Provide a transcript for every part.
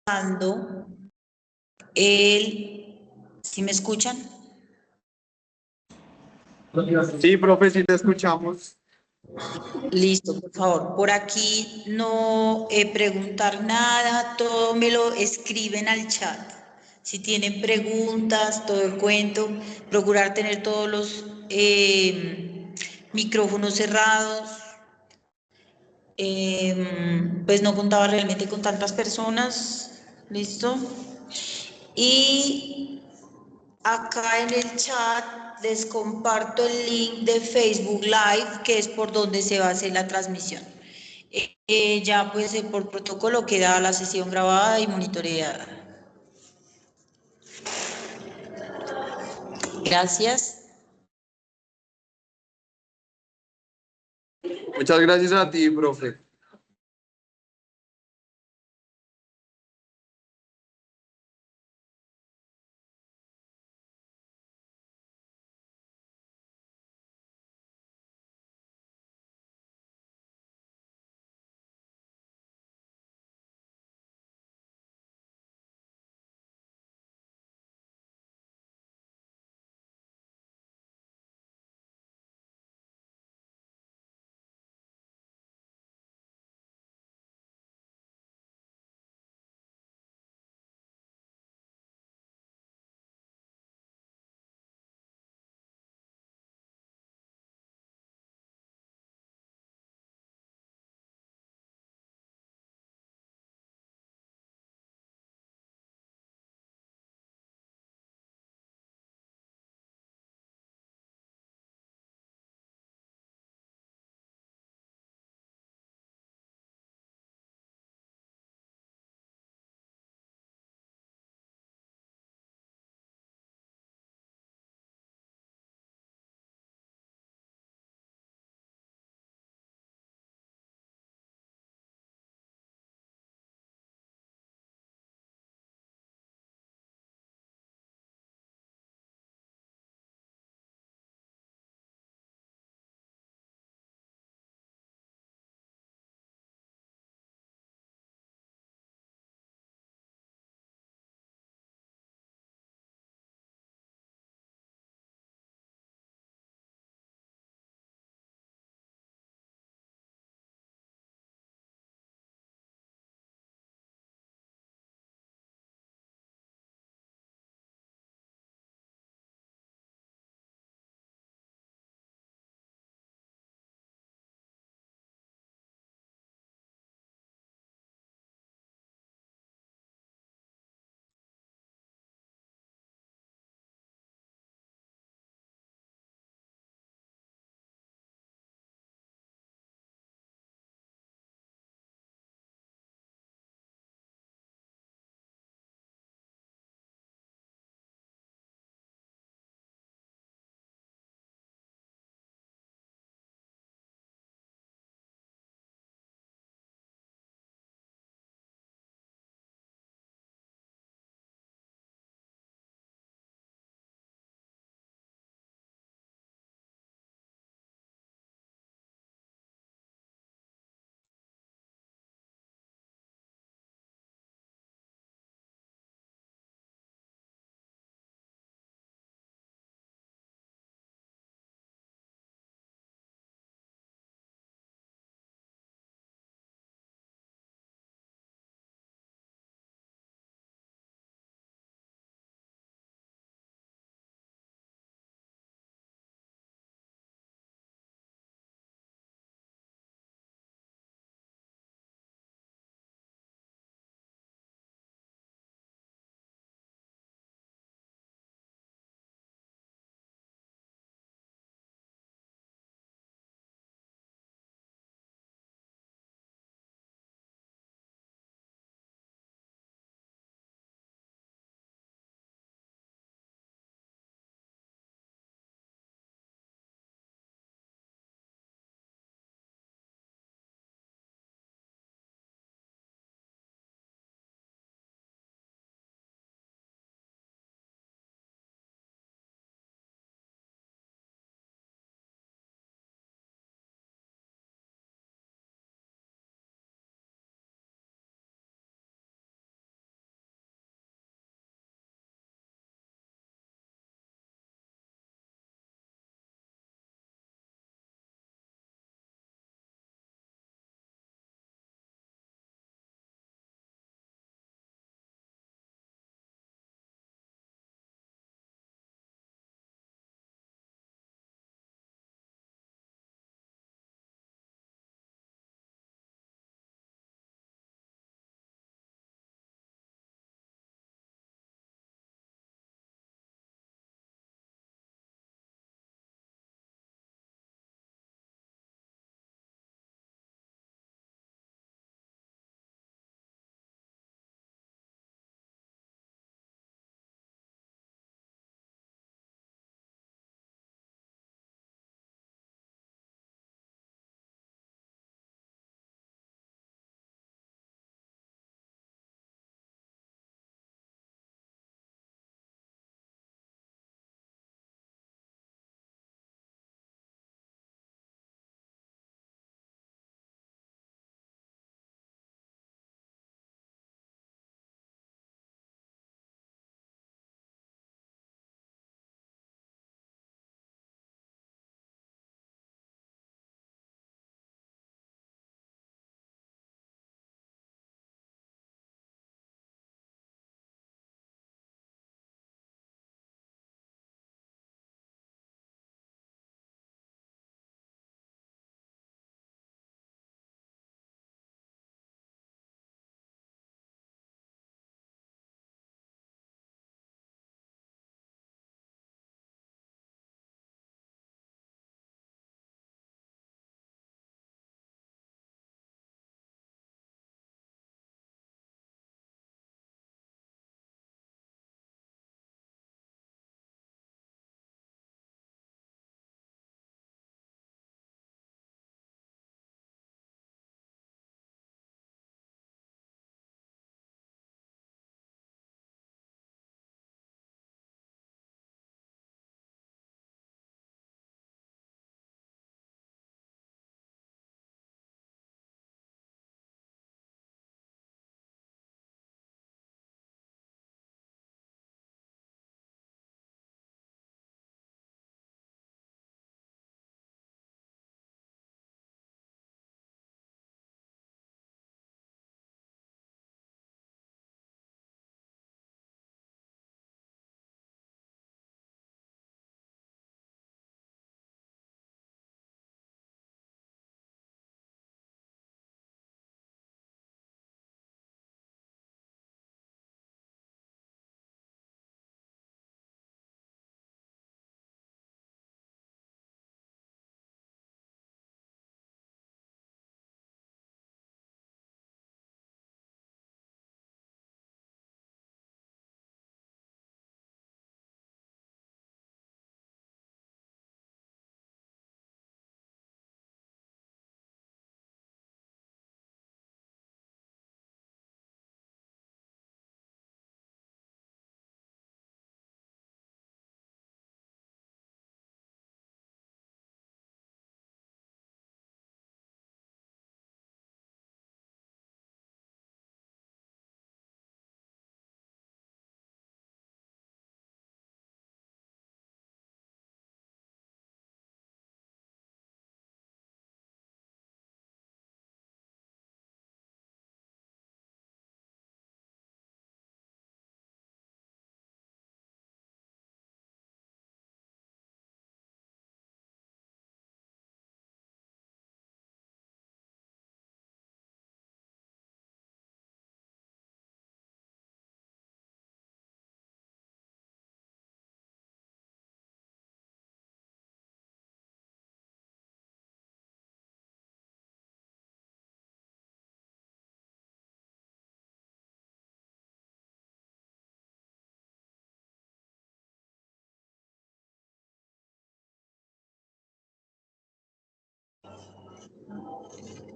Dando el, ¿sí me escuchan? Sí, profe, sí te escuchamos. Listo, por favor. Por aquí no preguntar nada, todo me lo escriben al chat. Si tienen preguntas, todo el cuento, procurar tener todos los micrófonos cerrados. Pues no contaba realmente con tantas personas. ¿Listo? Y acá en el chat les comparto el link de Facebook Live, que es por donde se va a hacer la transmisión. Ya pues por protocolo queda la sesión grabada y monitoreada. Gracias. Muchas gracias a ti, profe.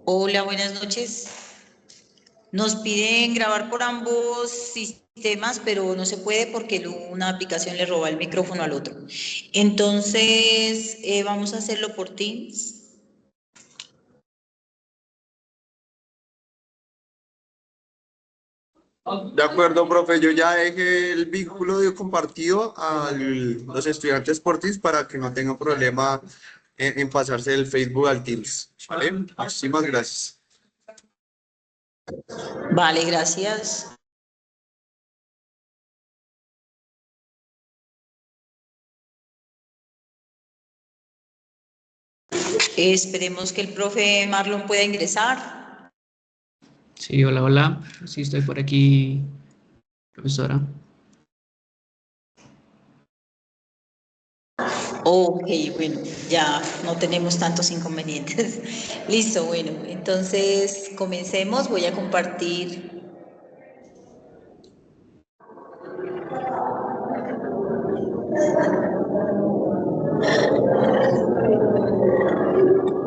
Hola, buenas noches. Nos piden grabar por ambos sistemas, pero no se puede porque una aplicación le roba el micrófono al otro. Entonces, vamos a hacerlo por Teams. De acuerdo, profe, yo ya dejé el vínculo de compartido a los estudiantes por Teams para que no tengan problema en pasarse del Facebook al Teams. ¿Vale? Muchísimas gracias. Vale, gracias. Esperemos que el profe Marlon pueda ingresar. Sí, hola, hola. Sí, estoy por aquí, profesora. Ok, bueno, ya no tenemos tantos inconvenientes. Listo, bueno, entonces comencemos. Voy a compartir.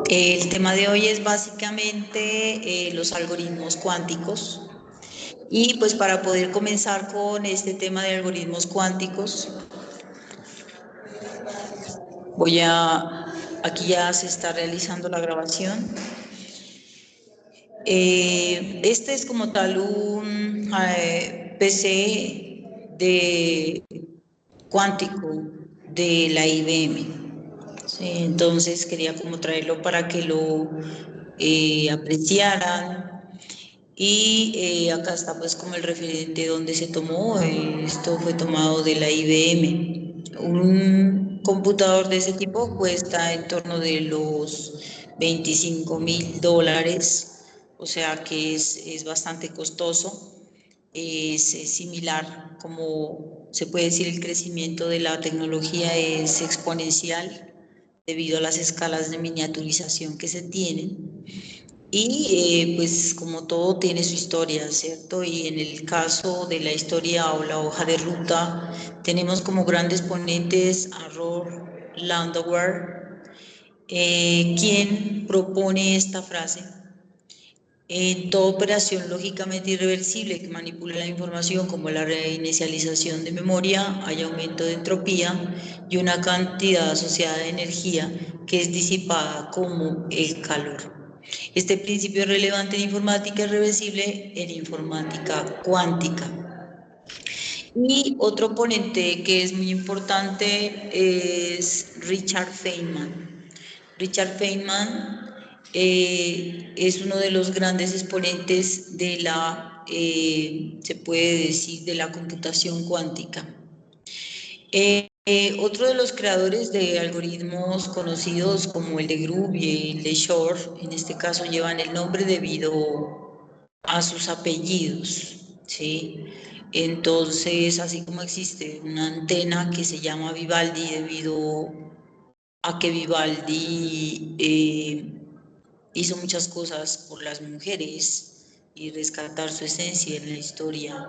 El tema de hoy es básicamente los algoritmos cuánticos. Y pues para poder comenzar con este tema de algoritmos cuánticos, aquí ya se está realizando la grabación. Este es como tal un PC de cuántico de la IBM. Sí, entonces quería como traerlo para que lo apreciaran. Y acá está pues como el referente donde se tomó. Esto fue tomado de la IBM. Un computador de ese tipo cuesta en torno de los $25.000, o sea que es bastante costoso. Es similar, como se puede decir, el crecimiento de la tecnología es exponencial debido a las escalas de miniaturización que se tienen. Y pues como todo tiene su historia, ¿cierto? Y en el caso de la historia o la hoja de ruta, tenemos como grandes ponentes a Rob Landauer, quien propone esta frase: en toda operación lógicamente irreversible que manipula la información, como la reinicialización de memoria, hay aumento de entropía y una cantidad asociada de energía que es disipada como el calor. Este principio es relevante en informática irreversible, en informática cuántica. Y otro ponente que es muy importante es Richard Feynman. Richard Feynman es uno de los grandes exponentes de se puede decir, de la computación cuántica. Otro de los creadores de algoritmos conocidos como el de Groove y el de Shor, en este caso llevan el nombre debido a sus apellidos, ¿sí? Entonces, así como existe una antena que se llama Vivaldi debido a que Vivaldi hizo muchas cosas por las mujeres y rescatar su esencia en la historia.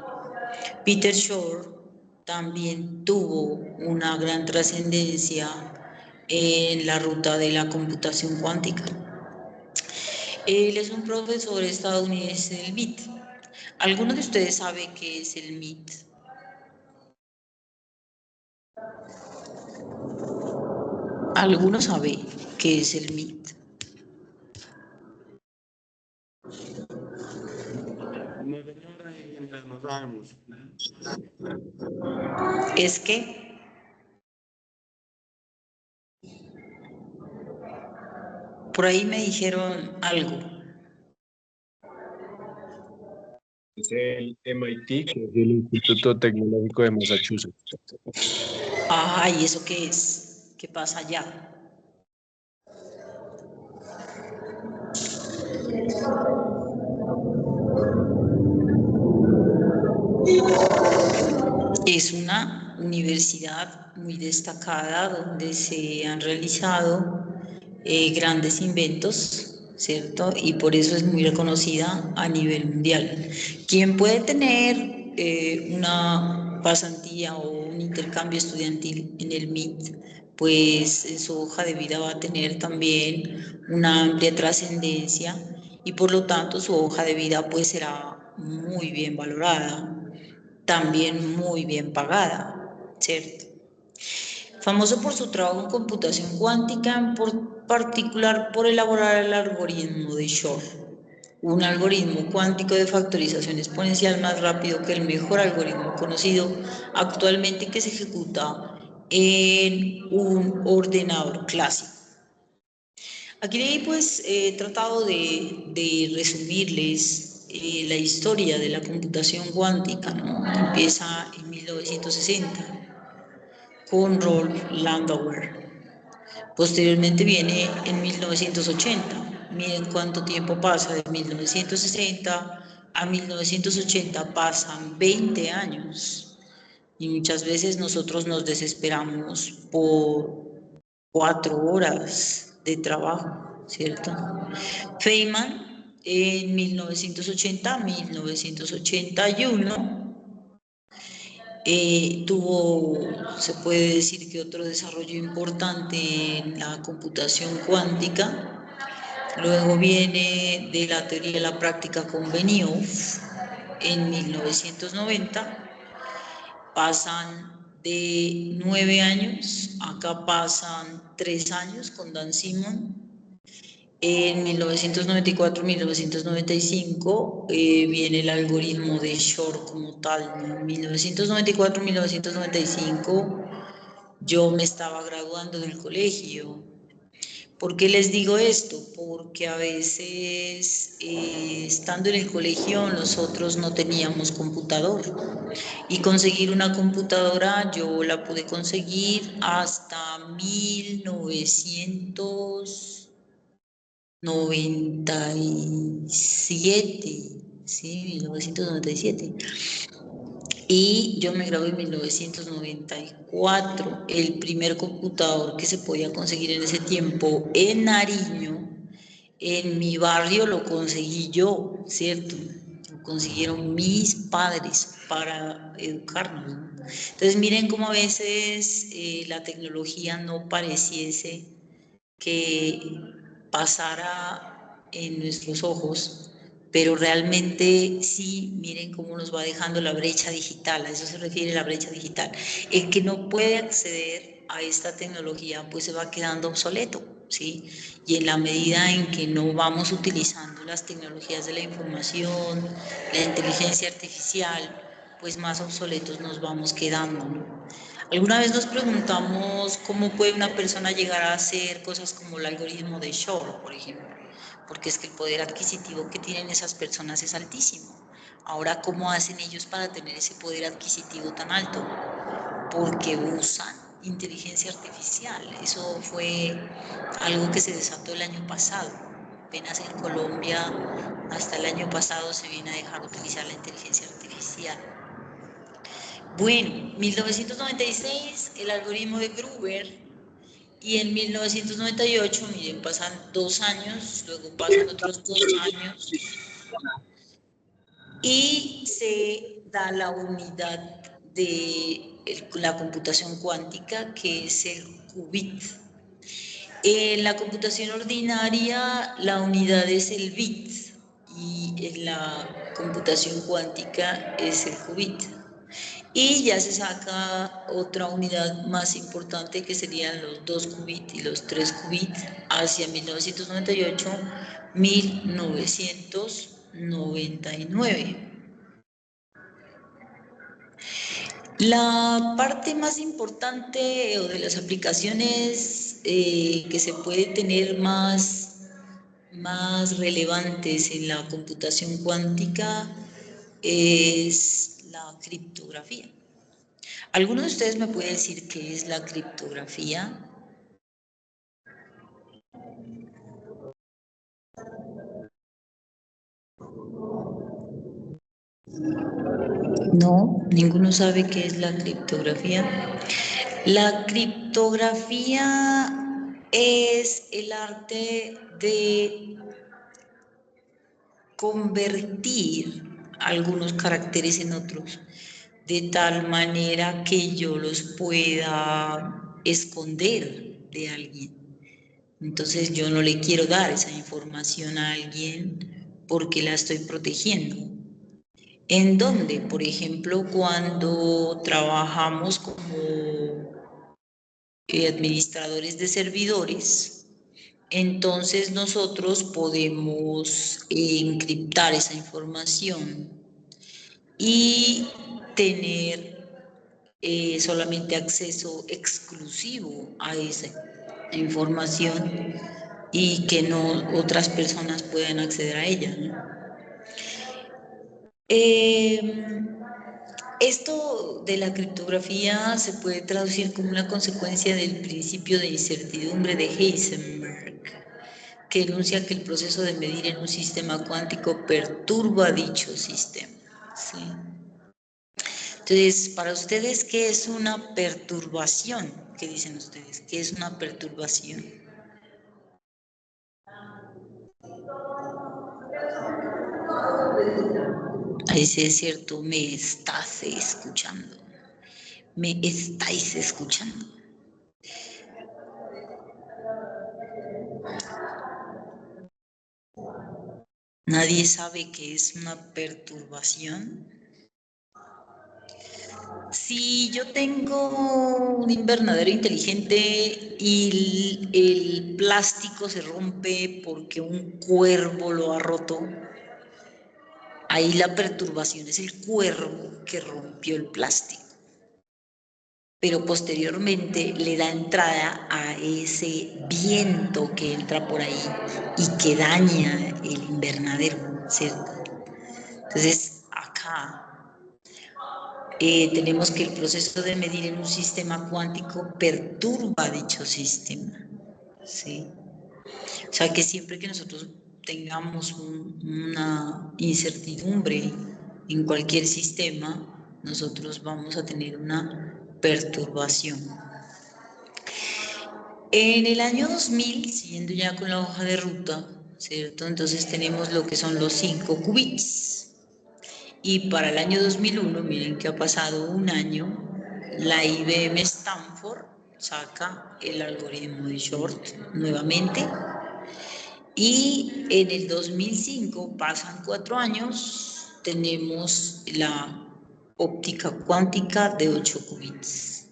Peter Shor también tuvo una gran trascendencia en la ruta de la computación cuántica. Él es un profesor estadounidense del MIT. ¿Alguno de ustedes sabe qué es el MIT? ¿Alguno sabe qué es el MIT? No sabemos. Es que por ahí me dijeron algo. Es el MIT, que es el Instituto Tecnológico de Massachusetts. Ay, ¿eso qué es? ¿Qué pasa allá? Es una universidad muy destacada donde se han realizado grandes inventos, ¿cierto? Y por eso es muy reconocida a nivel mundial. Quien puede tener una pasantía o un intercambio estudiantil en el MIT, pues en su hoja de vida va a tener también una amplia trascendencia y por lo tanto su hoja de vida pues será muy bien valorada, también muy bien pagada, ¿cierto? Famoso por su trabajo en computación cuántica, en particular por elaborar el algoritmo de Shor, un algoritmo cuántico de factorización exponencial más rápido que el mejor algoritmo conocido actualmente, que se ejecuta en un ordenador clásico. Aquí pues he tratado de resumirles la historia de la computación cuántica, ¿no? Empieza en 1960 con Rolf Landauer. Posteriormente viene en 1980. Miren cuánto tiempo pasa de 1960 a 1980, pasan 20 años. Y muchas veces nosotros nos desesperamos por 4 horas de trabajo, ¿cierto? Feynman en 1980 a 1981 se puede decir que otro desarrollo importante en la computación cuántica. Luego viene de la teoría a la práctica con Benioff en 1990. Pasan de 9 años, acá pasan 3 años con Dan Simon. En 1994-1995 viene el algoritmo de Shor como tal, ¿no? En 1994-1995 yo me estaba graduando del colegio. ¿Por qué les digo esto? Porque a veces estando en el colegio nosotros no teníamos computador, y conseguir una computadora yo la pude conseguir hasta 1997, sí, 1997. Y yo me gradué en 1994. El primer computador que se podía conseguir en ese tiempo en Nariño, en mi barrio, lo conseguí yo, ¿cierto? Lo consiguieron mis padres para educarnos, ¿no? Entonces miren cómo a veces la tecnología no pareciese que pasara en nuestros ojos, pero realmente sí, miren cómo nos va dejando la brecha digital. A eso se refiere la brecha digital. El que no puede acceder a esta tecnología pues se va quedando obsoleto, ¿sí? Y en la medida en que no vamos utilizando las tecnologías de la información, la inteligencia artificial, pues más obsoletos nos vamos quedando, ¿no? Alguna vez nos preguntamos cómo puede una persona llegar a hacer cosas como el algoritmo de Shor, por ejemplo, porque es que el poder adquisitivo que tienen esas personas es altísimo. Ahora, ¿cómo hacen ellos para tener ese poder adquisitivo tan alto? Porque usan inteligencia artificial. Eso fue algo que se desató el año pasado. Apenas en Colombia, hasta el año pasado, se viene a dejar utilizar la inteligencia artificial. Bueno, 1996, el algoritmo de Gruber, y en 1998, miren, pasan 2 años, luego pasan otros 2 años, y se da la unidad de la computación cuántica, que es el qubit. En la computación ordinaria, la unidad es el bit, y en la computación cuántica es el qubit. Y ya se saca otra unidad más importante, que serían los 2 qubits y los 3 qubits, hacia 1998-1999. La parte más importante o de las aplicaciones que se puede tener más relevantes en la computación cuántica es la criptografía. ¿Alguno de ustedes me puede decir qué es la criptografía? No, ninguno sabe qué es la criptografía. La criptografía es el arte de convertir algunos caracteres en otros, de tal manera que yo los pueda esconder de alguien. Entonces yo no le quiero dar esa información a alguien porque la estoy protegiendo. ¿En dónde? Por ejemplo, cuando trabajamos como administradores de servidores, entonces nosotros podemos encriptar esa información y tener solamente acceso exclusivo a esa información y que no otras personas puedan acceder a ella, ¿no? Esto de la criptografía se puede traducir como una consecuencia del principio de incertidumbre de Heisenberg, que enuncia que el proceso de medir en un sistema cuántico perturba dicho sistema. ¿Sí? Entonces, para ustedes, ¿qué es una perturbación? ¿Qué dicen ustedes? ¿Qué es una perturbación? Ahí sí es cierto, me estás escuchando. Me estáis escuchando. ¿Nadie sabe qué es una perturbación? Si yo tengo un invernadero inteligente y el plástico se rompe porque un cuervo lo ha roto, ahí la perturbación es el cuervo que rompió el plástico, pero posteriormente le da entrada a ese viento que entra por ahí y que daña el invernadero, ¿cierto? Entonces, acá tenemos que el proceso de medir en un sistema cuántico perturba dicho sistema, ¿sí? O sea que siempre que nosotros tengamos una incertidumbre en cualquier sistema, nosotros vamos a tener una perturbación. En el año 2000, siguiendo ya con la hoja de ruta, ¿cierto? Entonces tenemos lo que son los 5 qubits. Y para el año 2001, miren que ha pasado un año, la IBM Stanford saca el algoritmo de Short nuevamente. Y en el 2005, pasan 4 años, tenemos la óptica cuántica de 8 qubits.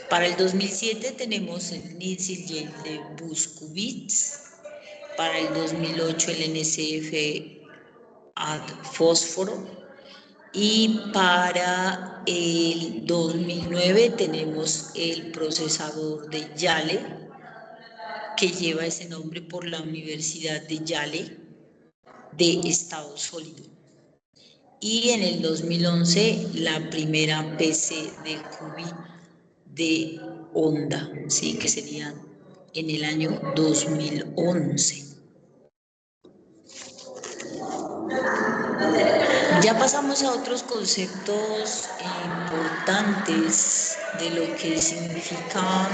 Para el 2007 tenemos el Nitzel de Bus qubits. Para el 2008 el NCF ad fósforo. Y para el 2009 tenemos el procesador de Yale, que lleva ese nombre por la Universidad de Yale de estado sólido. Y en el 2011 la primera PC de qubit de onda, ¿sí? Que sería en el año 2011. Ya pasamos a otros conceptos importantes de lo que significa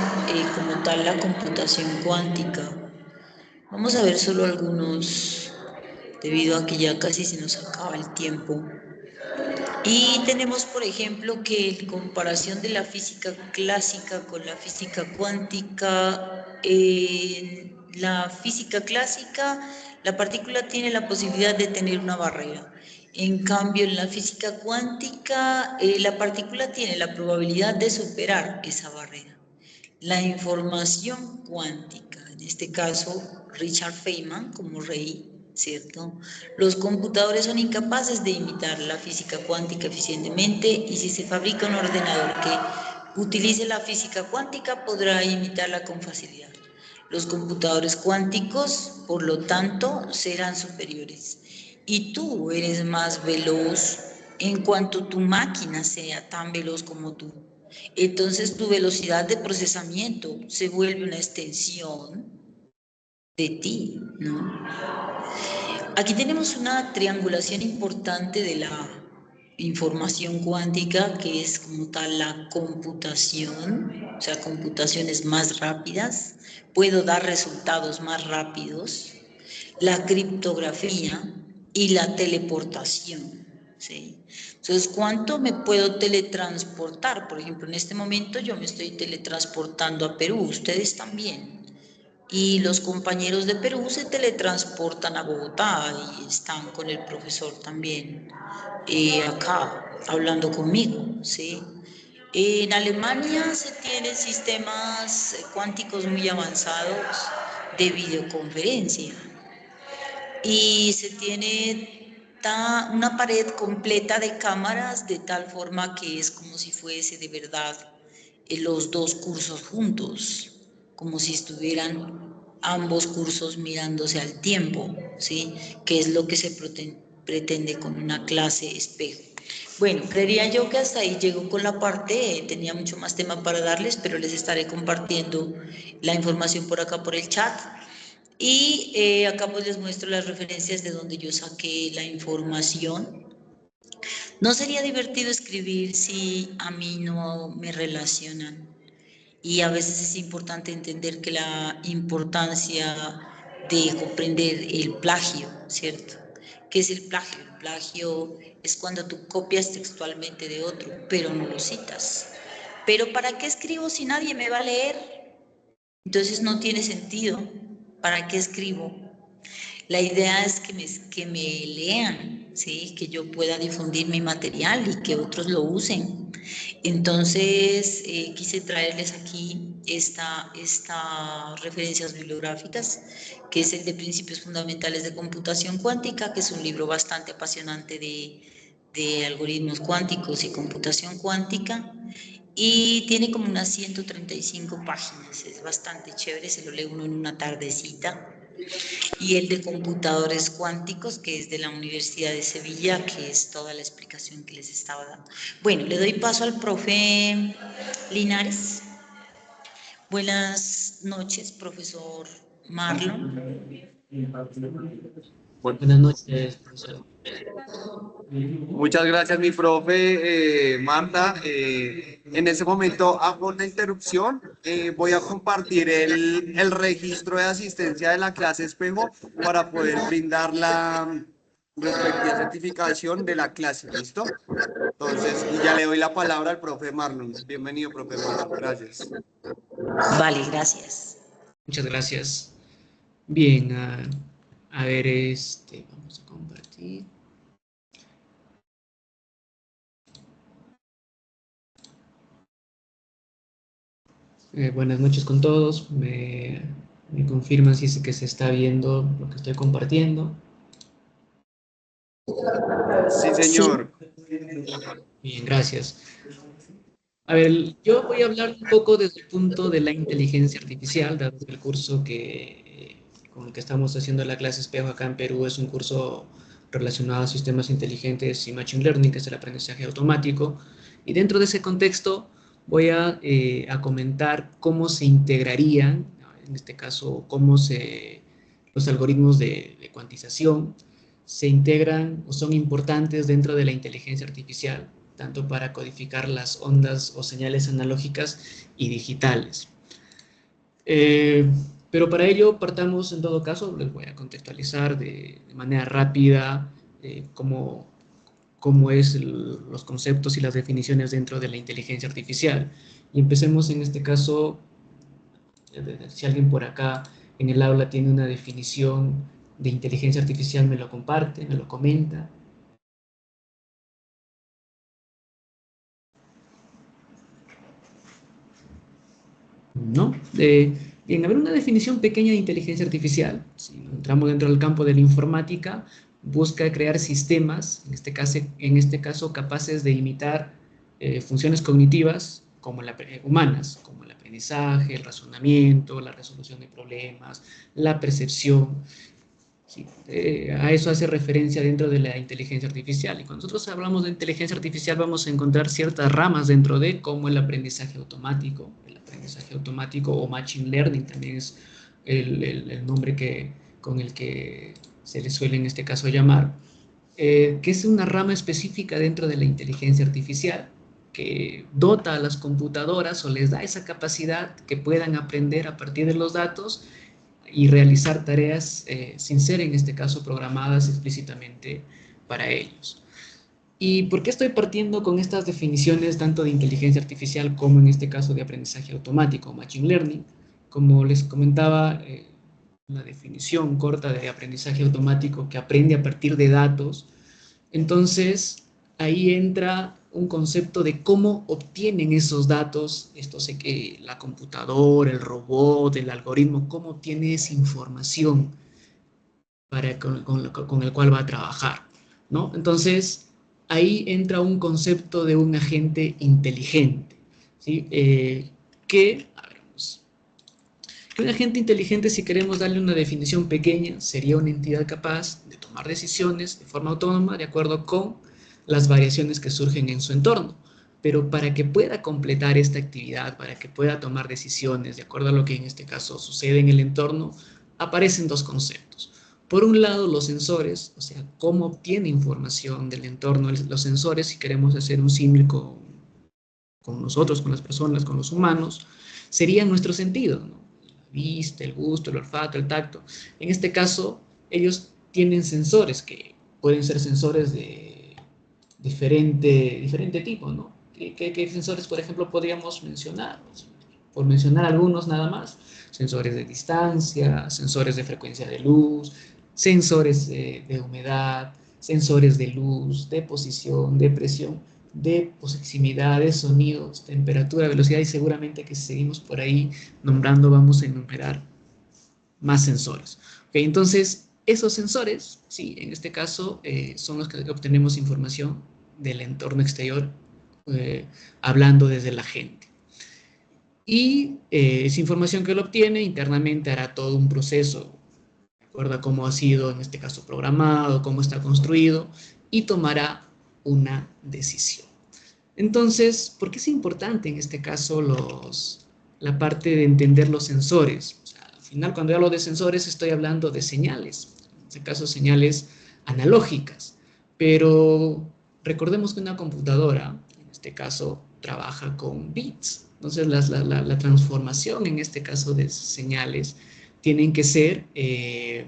como tal la computación cuántica. Vamos a ver solo algunos, debido a que ya casi se nos acaba el tiempo. Y tenemos, por ejemplo, que en comparación de la física clásica con la física cuántica, en la física clásica, la partícula tiene la posibilidad de tener una barrera. En cambio, en la física cuántica, la partícula tiene la probabilidad de superar esa barrera. La información cuántica, en este caso, Richard Feynman como rey, ¿cierto? Los computadores son incapaces de imitar la física cuántica eficientemente y si se fabrica un ordenador que utilice la física cuántica podrá imitarla con facilidad. Los computadores cuánticos, por lo tanto, serán superiores. Y tú eres más veloz en cuanto tu máquina sea tan veloz como tú. Entonces tu velocidad de procesamiento se vuelve una extensión de ti, ¿no? Aquí tenemos una triangulación importante de la información cuántica, que es como tal la computación, o sea, computaciones más rápidas, puedo dar resultados más rápidos, la criptografía y la teleportación, ¿sí? Entonces, ¿cuánto me puedo teletransportar? Por ejemplo, en este momento yo me estoy teletransportando a Perú, ustedes también. y los compañeros de Perú se teletransportan a Bogotá y están con el profesor también acá hablando conmigo, ¿sí? En Alemania se tienen sistemas cuánticos muy avanzados de videoconferencia y se tiene una pared completa de cámaras de tal forma que es como si fuese de verdad los dos cursos juntos, como si estuvieran ambos cursos mirándose al tiempo, ¿sí? Que es lo que se pretende con una clase espejo. Bueno, creería yo que hasta ahí llego con la parte, tenía mucho más tema para darles, pero les estaré compartiendo la información por acá por el chat. Y acá pues les muestro las referencias de donde yo saqué la información. No sería divertido escribir si a mí no me relacionan. Y a veces es importante entender que la importancia de comprender el plagio, ¿cierto? ¿Qué es el plagio? El plagio es cuando tú copias textualmente de otro, pero no lo citas. Pero ¿para qué escribo si nadie me va a leer? Entonces no tiene sentido. ¿Para qué escribo? La idea es que me lean, ¿sí? Que yo pueda difundir mi material y que otros lo usen. Entonces, quise traerles aquí estas referencias bibliográficas, que es el de Principios Fundamentales de Computación Cuántica, que es un libro bastante apasionante de algoritmos cuánticos y computación cuántica, y tiene como unas 135 páginas, es bastante chévere, se lo lee uno en una tardecita. Y el de computadores cuánticos, que es de la Universidad de Sevilla, que es toda la explicación que les estaba dando. Bueno, le doy paso al profe Linares. Buenas noches, profesor Marlon. Bueno, Buenas noches, profesor. muchas gracias, mi profe Marta. En ese momento hago una interrupción. Voy a compartir el registro de asistencia de la clase espejo para poder brindar la respectiva certificación de la clase. ¿Listo? Entonces, y ya le doy la palabra al profe Marlon. Bienvenido, profe Marlon. Gracias. Vale, gracias. Muchas gracias. Bien, a ver, vamos a compartir. Buenas noches con todos. Me confirman si es que se está viendo lo que estoy compartiendo. Sí, Sí. señor. Bien, gracias. A ver, yo voy a hablar un poco desde el punto de la inteligencia artificial, dado que el curso con el que estamos haciendo la clase espejo acá en Perú es un curso relacionado a sistemas inteligentes y machine learning, que es el aprendizaje automático. Y dentro de ese contexto voy a comentar cómo se integrarían, en este caso, los algoritmos de cuantización se integran o son importantes dentro de la inteligencia artificial, tanto para codificar las ondas o señales analógicas y digitales. Pero para ello partamos en todo caso, les voy a contextualizar de manera rápida cómo es los conceptos y las definiciones dentro de la inteligencia artificial. Y empecemos en este caso, si alguien por acá en el aula tiene una definición de inteligencia artificial, me lo comparte, me lo comenta. ¿No? Bien, a ver, una definición pequeña de inteligencia artificial, si entramos dentro del campo de la informática, busca crear sistemas, en este caso capaces de imitar funciones cognitivas humanas, como el aprendizaje, el razonamiento, la resolución de problemas, la percepción. Sí, a eso hace referencia dentro de la inteligencia artificial. Y cuando nosotros hablamos de inteligencia artificial vamos a encontrar ciertas ramas dentro de, como el aprendizaje automático o machine learning también es el nombre con el que se le suele en este caso llamar, que es una rama específica dentro de la inteligencia artificial que dota a las computadoras o les da esa capacidad que puedan aprender a partir de los datos y realizar tareas sin ser en este caso programadas explícitamente para ellos. ¿Y por qué estoy partiendo con estas definiciones tanto de inteligencia artificial como en este caso de aprendizaje automático, machine learning? como les comentaba, la definición corta de aprendizaje automático que aprende a partir de datos, entonces ahí entra un concepto de cómo obtienen esos datos, la computadora, el robot, el algoritmo, cómo obtiene esa información con el cual va a trabajar, ¿no? Entonces, ahí entra un concepto de un agente inteligente, ¿sí? A ver, que un agente inteligente, si queremos darle una definición pequeña, sería una entidad capaz de tomar decisiones de forma autónoma de acuerdo con las variaciones que surgen en su entorno. Pero para que pueda completar esta actividad, para que pueda tomar decisiones de acuerdo a lo que en este caso sucede en el entorno, aparecen dos conceptos. Por un lado, los sensores, o sea, cómo obtiene información del entorno. Los sensores, si queremos hacer un símil con nosotros, con las personas, con los humanos, serían nuestros sentidos, ¿no? La vista, el gusto, el olfato, el tacto. En este caso, ellos tienen sensores que pueden ser sensores de diferente tipo, ¿no? ¿Qué sensores, por ejemplo, podríamos mencionar? Por mencionar algunos nada más. Sensores de distancia, sensores de frecuencia de luz, sensores de humedad, sensores de luz, de posición, de presión, de proximidad, de sonidos, temperatura, velocidad, y seguramente que si seguimos por ahí nombrando vamos a enumerar más sensores. ¿Okay? Entonces, esos sensores, sí, en este caso son los que obtenemos información del entorno exterior, hablando desde la gente. Y esa información que lo obtiene internamente hará todo un proceso, de acuerdo a cómo ha sido en este caso programado, cómo está construido, y tomará una decisión. Entonces, ¿por qué es importante en este caso la parte de entender los sensores? O sea, al final, cuando hablo de sensores, estoy hablando de señales, en este caso señales analógicas, pero recordemos que una computadora, en este caso, trabaja con bits. Entonces, la transformación, en este caso, de señales, tienen que ser esa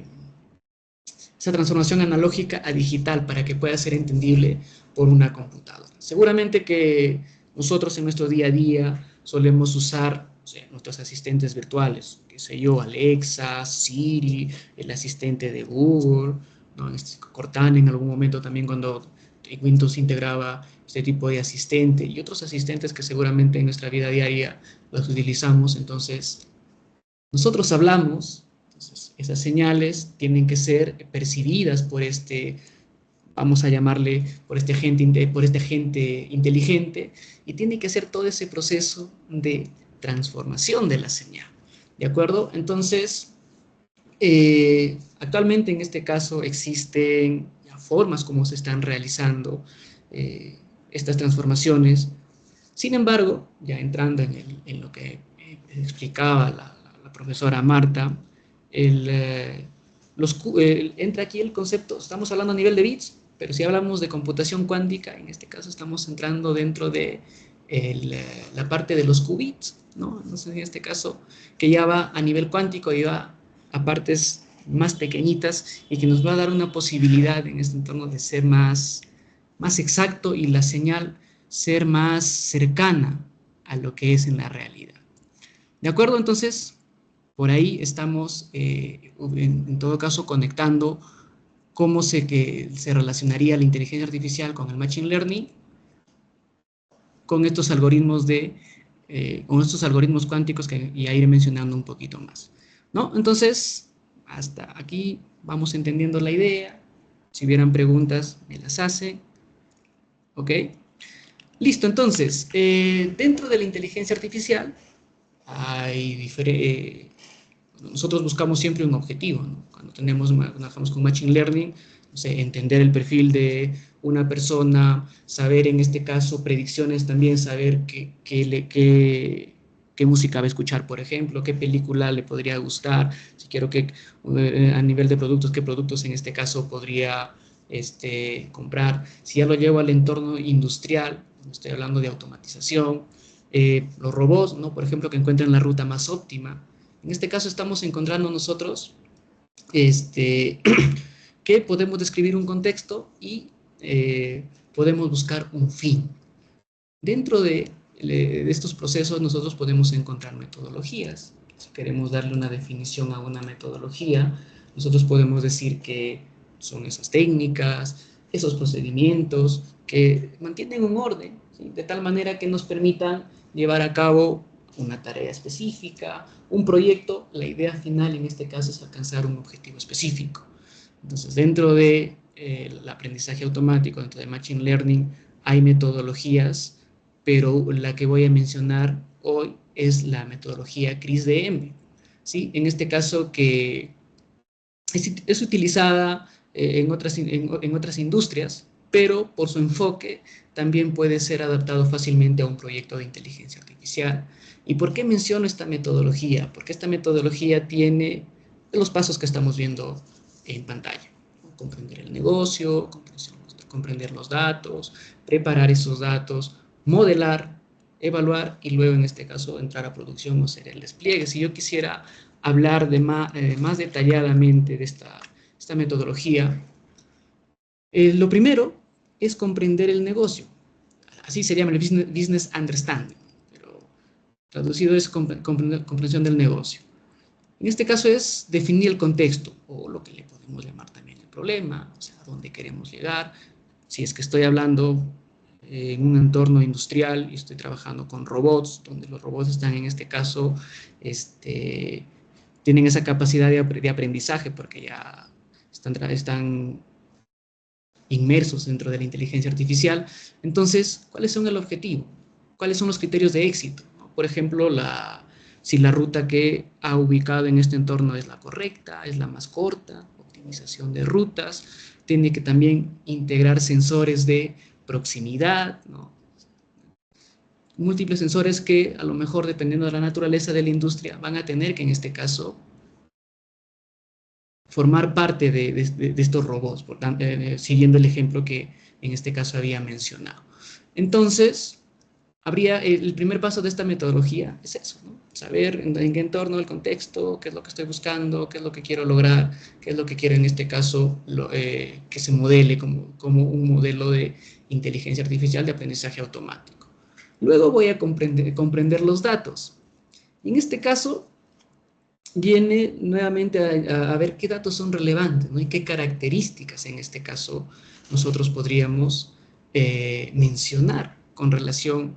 transformación analógica a digital para que pueda ser entendible por una computadora. Seguramente que nosotros en nuestro día a día solemos usar, o sea, nuestros asistentes virtuales, qué sé yo, Alexa, Siri, el asistente de Google, ¿no? Cortana en algún momento también cuando Windows integraba este tipo de asistente y otros asistentes que seguramente en nuestra vida diaria los utilizamos. Entonces, nosotros hablamos, entonces esas señales tienen que ser percibidas por vamos a llamarle, por este agente inteligente, y tiene que hacer todo ese proceso de transformación de la señal, ¿de acuerdo? Entonces, actualmente en este caso existen formas como se están realizando estas transformaciones. Sin embargo, ya entrando en lo que explicaba la profesora Marta, entra aquí el concepto, estamos hablando a nivel de bits, pero si hablamos de computación cuántica, en este caso estamos entrando dentro de la parte de los qubits, ¿no? Entonces, en este caso, que ya va a nivel cuántico y va a partes más pequeñitas y que nos va a dar una posibilidad en este entorno de ser más exacto y la señal ser más cercana a lo que es en la realidad. ¿De acuerdo? Entonces, por ahí estamos, en todo caso, conectando cómo se relacionaría la inteligencia artificial con el machine learning, con estos algoritmos cuánticos que ya iré mencionando un poquito más, ¿no? Entonces, hasta aquí vamos entendiendo la idea. Si hubieran preguntas, me las hacen. ¿Ok? Listo, entonces, dentro de la inteligencia artificial nosotros buscamos siempre un objetivo, ¿no? Cuando trabajamos con Machine Learning, no sé, entender el perfil de una persona, saber en este caso predicciones también, saber qué música va a escuchar, por ejemplo, qué película le podría gustar, si quiero a nivel de productos, qué productos en este caso podría comprar. Si ya lo llevo al entorno industrial, estoy hablando de automatización, los robots, ¿no? Por ejemplo, que encuentren la ruta más óptima. En este caso estamos encontrando nosotros que podemos describir un contexto y podemos buscar un fin. Dentro de estos procesos nosotros podemos encontrar metodologías Si queremos darle una definición a una metodología, nosotros podemos decir que son esas técnicas, esos procedimientos que mantienen un orden, ¿sí? De tal manera que nos permitan llevar a cabo una tarea específica, un proyecto. La idea final en este caso es alcanzar un objetivo específico. Entonces, dentro de el aprendizaje automático, dentro de Machine Learning, hay metodologías, pero la que voy a mencionar hoy es la metodología CRISDM, ¿sí? En este caso que es utilizada en otras industrias, pero por su enfoque también puede ser adaptado fácilmente a un proyecto de inteligencia artificial. ¿Y por qué menciono esta metodología? Porque esta metodología tiene los pasos que estamos viendo en pantalla. Comprender el negocio, comprender los datos, preparar esos datos, modelar, evaluar y luego en este caso entrar a producción o hacer el despliegue. Si yo quisiera hablar más detalladamente de esta metodología, lo primero es comprender el negocio. Así se llama el business understanding, pero traducido es comprensión del negocio. En este caso es definir el contexto, o lo que le podemos llamar también el problema, o sea, a dónde queremos llegar. Si es que estoy hablando en un entorno industrial y estoy trabajando con robots, donde los robots están en este caso, tienen esa capacidad de aprendizaje porque ya están inmersos dentro de la inteligencia artificial. Entonces, ¿cuáles son el objetivo? ¿Cuáles son los criterios de éxito? Por ejemplo, si la ruta que ha ubicado en este entorno es la correcta, es la más corta, optimización de rutas, tiene que también integrar sensores de proximidad, ¿no? Múltiples sensores que a lo mejor, dependiendo de la naturaleza de la industria, van a tener que en este caso formar parte de estos robots, siguiendo el ejemplo que en este caso había mencionado. Entonces, el primer paso de esta metodología es eso, ¿no? Saber en qué entorno, el contexto, qué es lo que estoy buscando, qué es lo que quiero lograr, qué es lo que quiero en este caso que se modele como un modelo de inteligencia artificial de aprendizaje automático. Luego voy a comprender los datos. Y en este caso viene nuevamente a ver qué datos son relevantes, ¿no? Y qué características en este caso nosotros podríamos mencionar con relación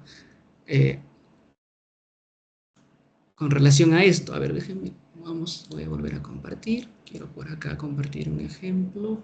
a esto. A ver, déjenme, voy a volver a compartir. Quiero por acá compartir un ejemplo.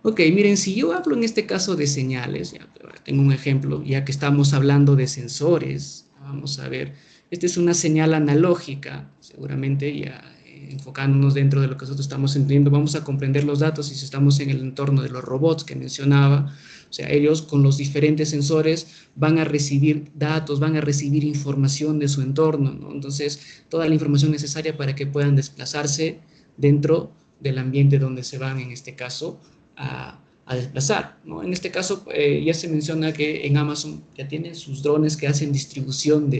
Ok, miren, si yo hablo en este caso de señales, ya tengo un ejemplo, ya que estamos hablando de sensores, vamos a ver, esta es una señal analógica, seguramente ya enfocándonos dentro de lo que nosotros estamos entendiendo, vamos a comprender los datos y si estamos en el entorno de los robots que mencionaba, o sea, ellos con los diferentes sensores van a recibir datos, van a recibir información de su entorno, ¿no? Entonces, toda la información necesaria para que puedan desplazarse dentro del ambiente donde se van, en este caso, a desplazar, ¿no? En este caso, ya se menciona que en Amazon ya tienen sus drones que hacen distribución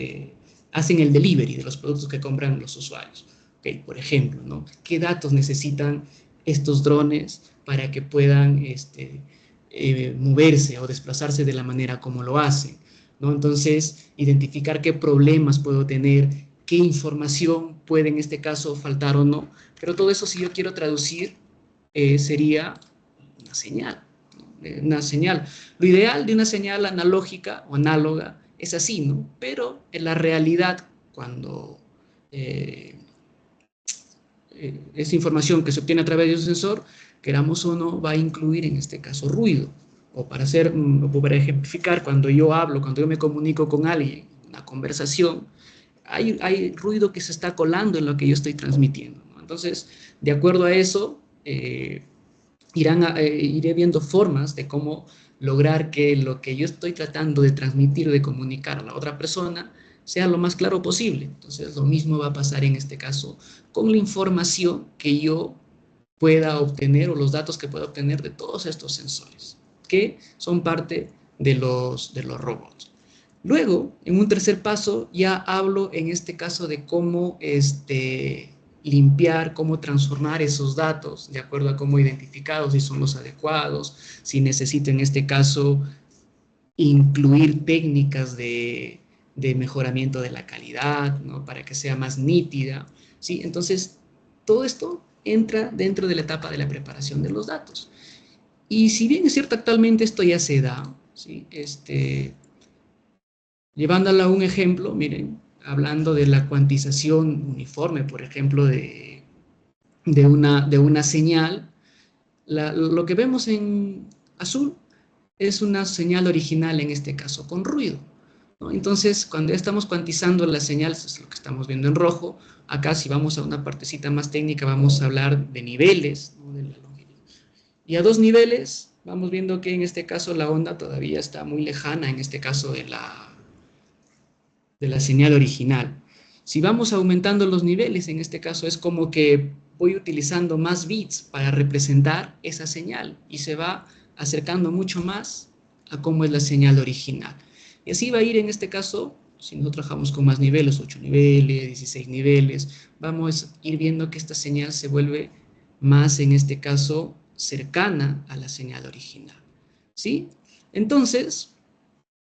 hacen el delivery de los productos que compran los usuarios. Okay, por ejemplo, ¿no? ¿Qué datos necesitan estos drones para que puedan moverse o desplazarse de la manera como lo hacen, ¿no? Entonces, identificar qué problemas puedo tener, qué información puede en este caso faltar o no, pero todo eso, si yo quiero traducir, sería una señal, ¿no? Una señal. Lo ideal de una señal analógica o análoga es así, ¿no? Pero en la realidad, cuando esa información que se obtiene a través de un sensor, queramos o no, va a incluir en este caso ruido. O para ejemplificar, cuando yo hablo, cuando yo me comunico con alguien, una conversación, hay ruido que se está colando en lo que yo estoy transmitiendo, ¿no? Entonces, de acuerdo a eso, iré viendo formas de cómo lograr que lo que yo estoy tratando de transmitir, de comunicar a la otra persona, sea lo más claro posible. Entonces, lo mismo va a pasar en este caso con la información que yo pueda obtener o los datos que pueda obtener de todos estos sensores, que son parte de los robots. Luego, en un tercer paso, ya hablo en este caso de cómo limpiar, cómo transformar esos datos de acuerdo a cómo identificados, si son los adecuados, si necesito en este caso incluir técnicas de mejoramiento de la calidad, ¿no? Para que sea más nítida, ¿sí? Entonces, todo esto entra dentro de la etapa de la preparación de los datos. Y si bien es cierto, actualmente esto ya se da, ¿sí? Llevándolo a un ejemplo, miren, hablando de la cuantización uniforme, por ejemplo, de una señal, lo que vemos en azul es una señal original, en este caso con ruido, ¿no? Entonces, cuando ya estamos cuantizando las señales, es lo que estamos viendo en rojo. Acá, si vamos a una partecita más técnica, vamos a hablar de niveles, ¿no? De la longitud. Y a 2 niveles, vamos viendo que en este caso la onda todavía está muy lejana, en este caso de la señal original. Si vamos aumentando los niveles, en este caso es como que voy utilizando más bits para representar esa señal y se va acercando mucho más a cómo es la señal original. Y así va a ir en este caso, si nosotros trabajamos con más niveles, 8 niveles, 16 niveles, vamos a ir viendo que esta señal se vuelve más, en este caso, cercana a la señal original, ¿sí? Entonces,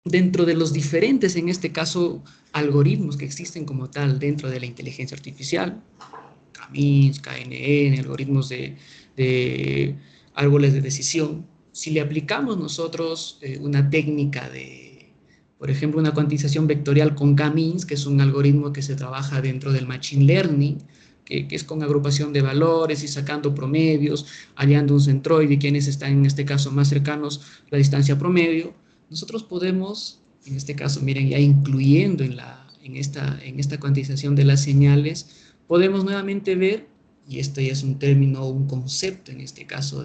dentro de los diferentes, en este caso, algoritmos que existen como tal dentro de la inteligencia artificial, K-means, KNN, algoritmos de árboles de decisión, si le aplicamos nosotros una técnica de, por ejemplo, una cuantización vectorial con K-means, que es un algoritmo que se trabaja dentro del Machine Learning, que es con agrupación de valores y sacando promedios, hallando un centroide, quienes están en este caso más cercanos a la distancia promedio, nosotros podemos, en este caso, miren, ya incluyendo en esta cuantización de las señales, podemos nuevamente ver, y esto ya es un término, un concepto en este caso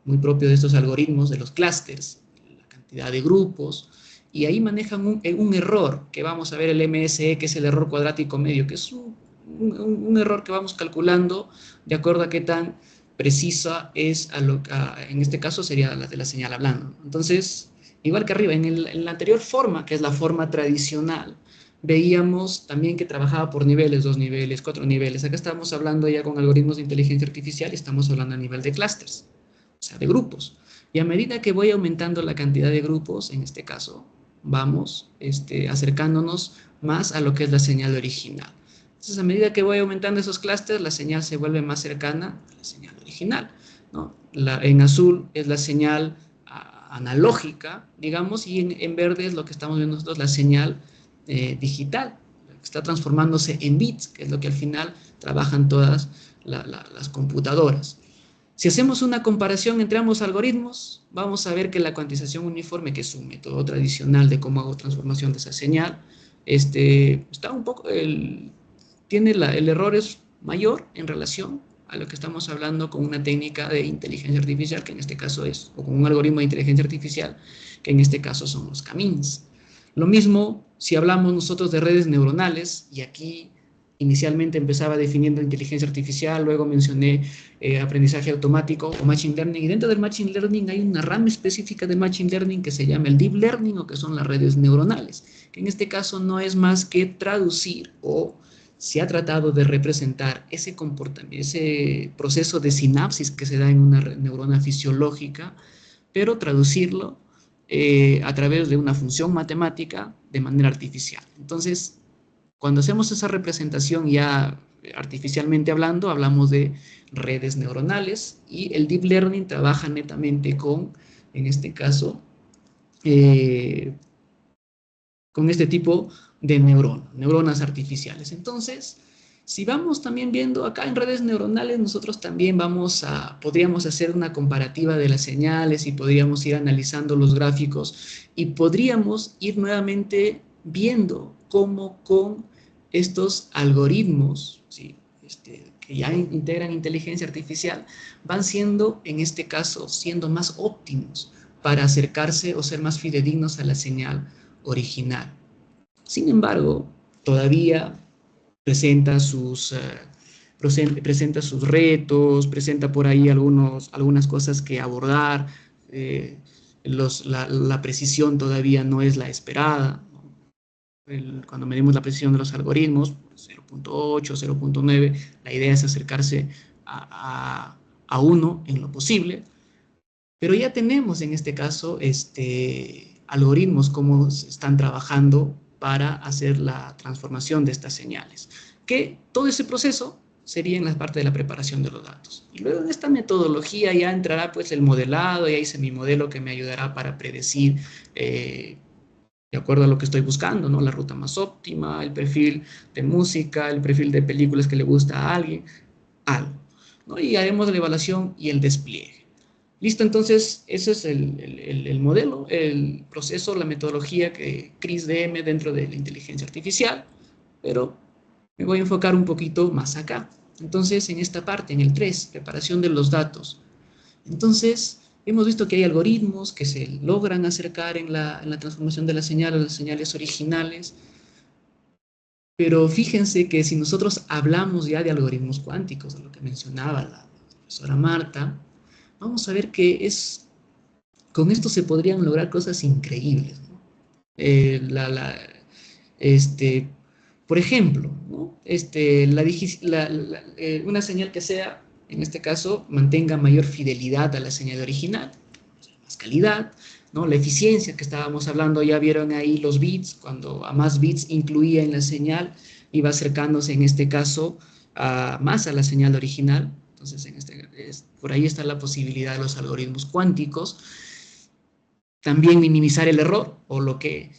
muy propio de estos algoritmos, de los clústeres, la cantidad de grupos, y ahí manejan un error, que vamos a ver el MSE, que es el error cuadrático medio, que es un error que vamos calculando de acuerdo a qué tan precisa es, en este caso sería la de la señal hablando. Entonces, igual que arriba, en la anterior forma, que es la forma tradicional, veíamos también que trabajaba por niveles, 2 niveles, 4 niveles. Acá estamos hablando ya con algoritmos de inteligencia artificial y estamos hablando a nivel de clústeres, o sea, de grupos. Y a medida que voy aumentando la cantidad de grupos, en este caso, vamos acercándonos más a lo que es la señal original. Entonces, a medida que voy aumentando esos clústeres, la señal se vuelve más cercana a la señal original, ¿no? En azul es la señal analógica, digamos, y en verde es lo que estamos viendo nosotros, la señal digital, que está transformándose en bits, que es lo que al final trabajan todas las computadoras. Si hacemos una comparación entre ambos algoritmos, vamos a ver que la cuantización uniforme, que es un método tradicional de cómo hago transformación de esa señal, está un poco, el error es mayor en relación a lo que estamos hablando con una técnica de inteligencia artificial, que en este caso es, o con un algoritmo de inteligencia artificial, que en este caso son los K-means. Lo mismo si hablamos nosotros de redes neuronales, y aquí inicialmente empezaba definiendo inteligencia artificial, luego mencioné aprendizaje automático o Machine Learning, y dentro del Machine Learning hay una rama específica de Machine Learning que se llama el Deep Learning, o que son las redes neuronales, que en este caso no es más que traducir, o se ha tratado de representar ese comportamiento, ese proceso de sinapsis que se da en una neurona fisiológica, pero traducirlo a través de una función matemática de manera artificial. Entonces, cuando hacemos esa representación ya artificialmente hablando, hablamos de redes neuronales, y el Deep Learning trabaja netamente con, en este caso, con este tipo de neuronas artificiales. Entonces, si vamos también viendo acá en redes neuronales, nosotros también podríamos hacer una comparativa de las señales y podríamos ir analizando los gráficos y podríamos ir nuevamente viendo cómo con estos algoritmos, ¿sí? Que ya integran inteligencia artificial, van siendo, en este caso, siendo más óptimos para acercarse o ser más fidedignos a la señal original. Sin embargo, todavía presenta sus retos, presenta por ahí algunas cosas que abordar, la precisión todavía no es la esperada, ¿no? cuando medimos la precisión de los algoritmos, 0.8, 0.9, la idea es acercarse a 1 en lo posible, pero ya tenemos en este caso algoritmos cómo se están trabajando para hacer la transformación de estas señales, que todo ese proceso sería en la parte de la preparación de los datos. Y luego en esta metodología ya entrará pues el modelado, ya hice mi modelo que me ayudará para predecir de acuerdo a lo que estoy buscando, ¿no? La ruta más óptima, el perfil de música, el perfil de películas que le gusta a alguien, algo, ¿no? Y haremos la evaluación y el despliegue. Listo, entonces ese es el modelo, el proceso, la metodología que CRISP-DM dentro de la inteligencia artificial, pero me voy a enfocar un poquito más acá. Entonces, en esta parte, en el 3, preparación de los datos. Entonces, hemos visto que hay algoritmos que se logran acercar en la transformación de la señal a las señales originales, pero fíjense que si nosotros hablamos ya de algoritmos cuánticos, de lo que mencionaba la profesora Marta, vamos a ver que con esto se podrían lograr cosas increíbles, ¿no? Por ejemplo, ¿no? Una señal que sea, en este caso, mantenga mayor fidelidad a la señal original, más calidad, ¿no? La eficiencia que estábamos hablando, ya vieron ahí los bits, cuando a más bits incluía en la señal, iba acercándose en este caso más a la señal original. Entonces, por ahí está la posibilidad de los algoritmos cuánticos. También minimizar el error, o lo que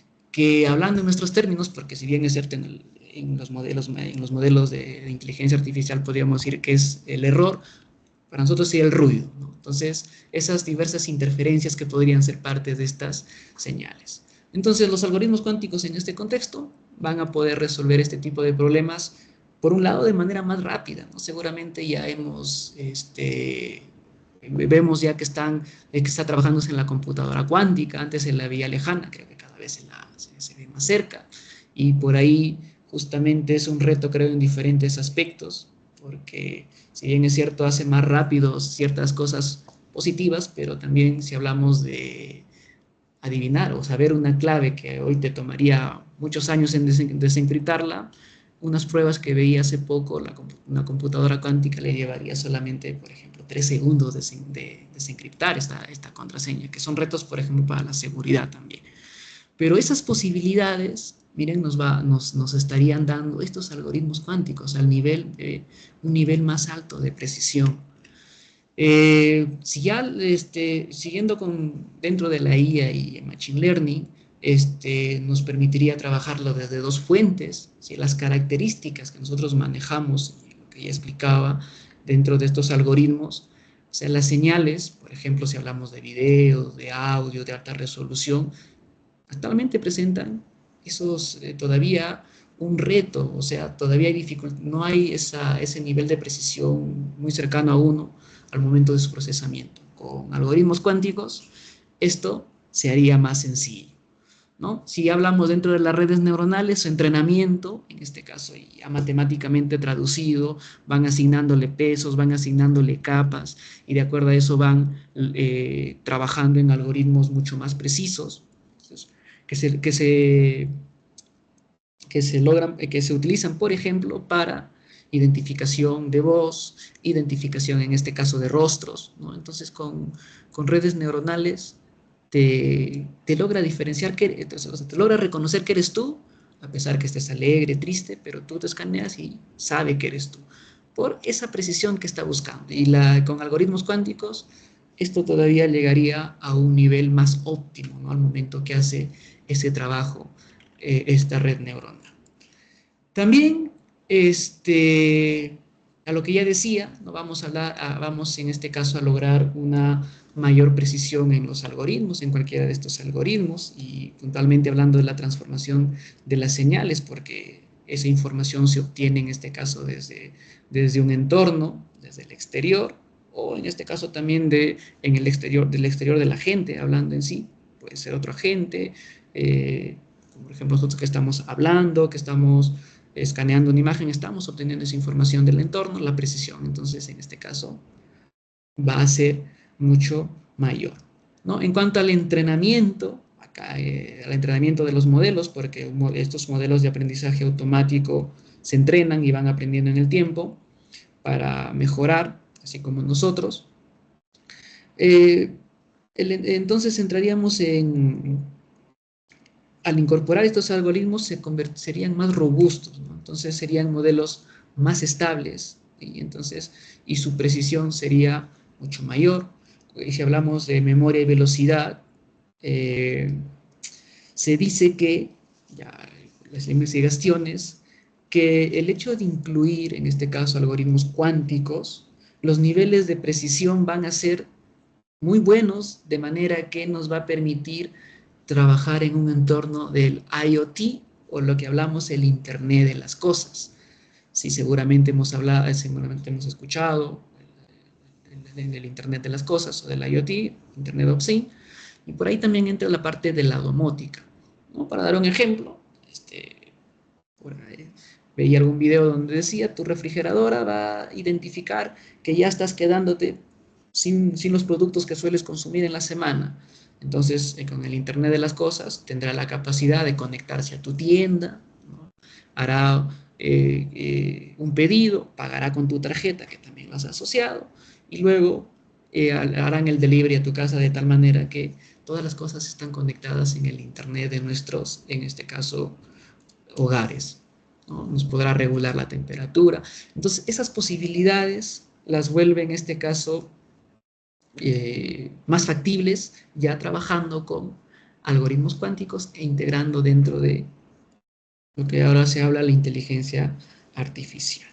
hablando en nuestros términos, porque si bien es cierto en los modelos de inteligencia artificial podríamos decir que es el error, para nosotros sería el ruido, ¿no? Entonces, esas diversas interferencias que podrían ser parte de estas señales. Entonces, los algoritmos cuánticos en este contexto van a poder resolver este tipo de problemas, por un lado, de manera más rápida, ¿no? Seguramente ya vemos ya que está trabajándose en la computadora cuántica, antes se la veía lejana, creo que cada vez se ve más cerca, y por ahí justamente es un reto, creo, en diferentes aspectos, porque si bien es cierto, hace más rápido ciertas cosas positivas, pero también si hablamos de adivinar o saber una clave que hoy te tomaría muchos años en desencriptarla, unas pruebas que veía hace poco, una computadora cuántica le llevaría solamente, por ejemplo, 3 segundos de desencriptar esta contraseña, que son retos, por ejemplo, para la seguridad también. Pero esas posibilidades, miren, nos estarían dando estos algoritmos cuánticos un nivel más alto de precisión. Si ya siguiendo dentro de la IA y el Machine Learning, nos permitiría trabajarlo desde dos fuentes, ¿sí? Las características que nosotros manejamos, lo que ya explicaba, dentro de estos algoritmos, o sea, las señales, por ejemplo, si hablamos de video, de audio, de alta resolución, actualmente presentan todavía un reto, o sea, todavía hay dificultad, no hay ese nivel de precisión muy cercano a 1 al momento de su procesamiento. Con algoritmos cuánticos, esto se haría más sencillo, ¿no? Si hablamos dentro de las redes neuronales, su entrenamiento, en este caso ya matemáticamente traducido, van asignándole pesos, van asignándole capas, y de acuerdo a eso van trabajando en algoritmos mucho más precisos, que se utilizan, por ejemplo, para identificación de voz, identificación en este caso de rostros, ¿no? Entonces, con redes neuronales te logra diferenciar, te logra reconocer que eres tú, a pesar que estés alegre, triste, pero tú te escaneas y sabe que eres tú, por esa precisión que está buscando. Y con algoritmos cuánticos, esto todavía llegaría a un nivel más óptimo, ¿no? Al momento que hace ese trabajo esta red neuronal. También, a lo que ya decía, ¿no? Vamos en este caso a lograr una mayor precisión en los algoritmos, en cualquiera de estos algoritmos, y puntualmente hablando de la transformación de las señales, porque esa información se obtiene en este caso desde un entorno, desde el exterior, o en este caso también del exterior de la gente, hablando en sí, puede ser otro agente, por ejemplo, nosotros que estamos hablando, que estamos escaneando una imagen, estamos obteniendo esa información del entorno, la precisión, entonces en este caso va a ser mucho mayor, ¿no? En cuanto al entrenamiento, acá, al entrenamiento de los modelos, porque estos modelos de aprendizaje automático se entrenan y van aprendiendo en el tiempo para mejorar, así como nosotros. Entonces entraríamos en, al incorporar estos algoritmos serían más robustos, ¿no? Entonces serían modelos más estables y su precisión sería mucho mayor. Y si hablamos de memoria y velocidad, se dice que, ya las investigaciones, que el hecho de incluir, en este caso, algoritmos cuánticos, los niveles de precisión van a ser muy buenos, de manera que nos va a permitir trabajar en un entorno del IoT, o lo que hablamos, el Internet de las cosas. Sí, seguramente hemos hablado, seguramente hemos escuchado del Internet de las cosas, o del IoT, Internet of Things, y por ahí también entra la parte de la domótica, ¿no? Para dar un ejemplo, veía algún video donde decía, tu refrigeradora va a identificar que ya estás quedándote sin los productos que sueles consumir en la semana. Entonces, con el Internet de las cosas, tendrá la capacidad de conectarse a tu tienda, ¿no? Hará un pedido, pagará con tu tarjeta, que también lo has asociado, y luego harán el delivery a tu casa de tal manera que todas las cosas están conectadas en el Internet de nuestros, en este caso, hogares, ¿no? Nos podrá regular la temperatura. Entonces, esas posibilidades las vuelve en este caso más factibles, ya trabajando con algoritmos cuánticos e integrando dentro de lo que ahora se habla la inteligencia artificial.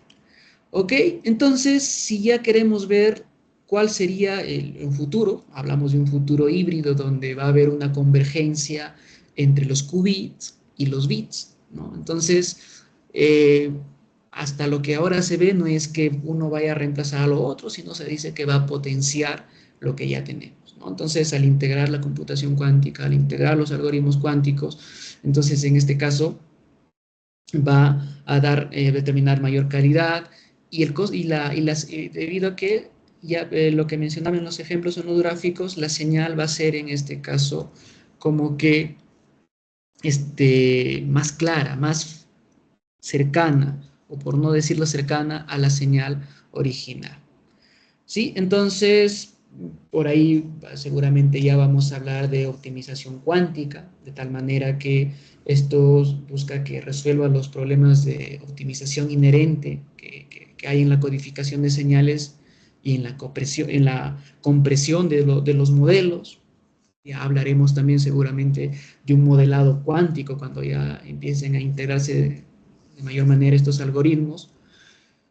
Ok, entonces, si ya queremos ver cuál sería el futuro, hablamos de un futuro híbrido donde va a haber una convergencia entre los qubits y los bits, ¿no? Entonces, hasta lo que ahora se ve no es que uno vaya a reemplazar a lo otro, sino se dice que va a potenciar lo que ya tenemos, ¿no? Entonces, al integrar la computación cuántica, al integrar los algoritmos cuánticos, entonces en este caso va a determinar mayor calidad debido a que ya lo que mencionaba en los ejemplos sonográficos, la señal va a ser en este caso como que más clara, más cercana, o por no decirlo cercana, a la señal original. ¿Sí? Entonces, por ahí seguramente ya vamos a hablar de optimización cuántica, de tal manera que esto busca que resuelva los problemas de optimización inherente que hay en la codificación de señales y en la compresión de los modelos. Ya hablaremos también seguramente de un modelado cuántico cuando ya empiecen a integrarse de mayor manera estos algoritmos,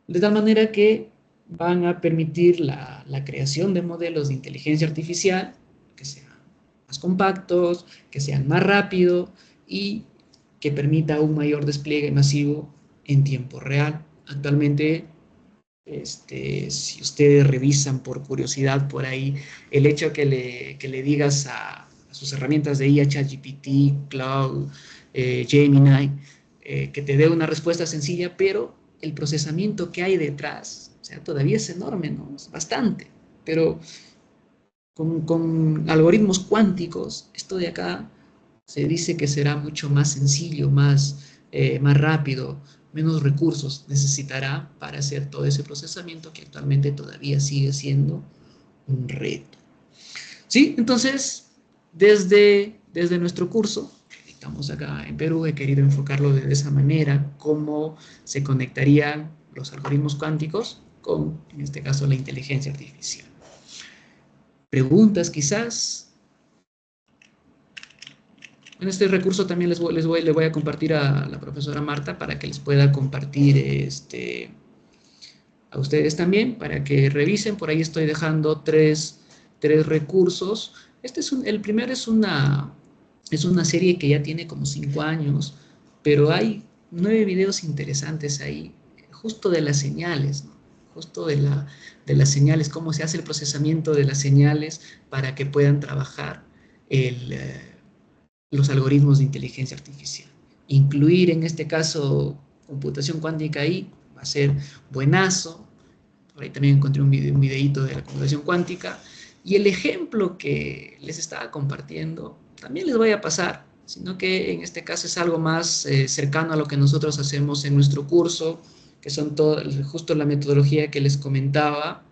de tal manera que van a permitir la creación de modelos de inteligencia artificial que sean más compactos, que sean más rápidos y que permita un mayor despliegue masivo en tiempo real. Actualmente, si ustedes revisan por curiosidad por ahí, el hecho que le digas a sus herramientas de IA, ChatGPT, Cloud, Gemini, que te dé una respuesta sencilla, pero el procesamiento que hay detrás, o sea, todavía es enorme, ¿no? Es bastante, pero con algoritmos cuánticos, esto de acá se dice que será mucho más sencillo, más rápido, menos recursos necesitará para hacer todo ese procesamiento que actualmente todavía sigue siendo un reto. ¿Sí? Entonces, desde nuestro curso, estamos acá en Perú, he querido enfocarlo de esa manera, cómo se conectarían los algoritmos cuánticos con, en este caso, la inteligencia artificial. ¿Preguntas quizás? En este recurso también le voy a compartir a la profesora Marta para que les pueda compartir a ustedes también, para que revisen. Por ahí estoy dejando tres recursos. El primero es una serie que ya tiene como 5 años, pero hay 9 videos interesantes ahí, justo de las señales, ¿no? Justo de las señales, cómo se hace el procesamiento de las señales para que puedan trabajar los algoritmos de inteligencia artificial. Incluir en este caso computación cuántica ahí va a ser buenazo. Por ahí también encontré un videíto de la computación cuántica. Y el ejemplo que les estaba compartiendo también les vaya a pasar, sino que en este caso es algo más cercano a lo que nosotros hacemos en nuestro curso, que son justo la metodología que les comentaba.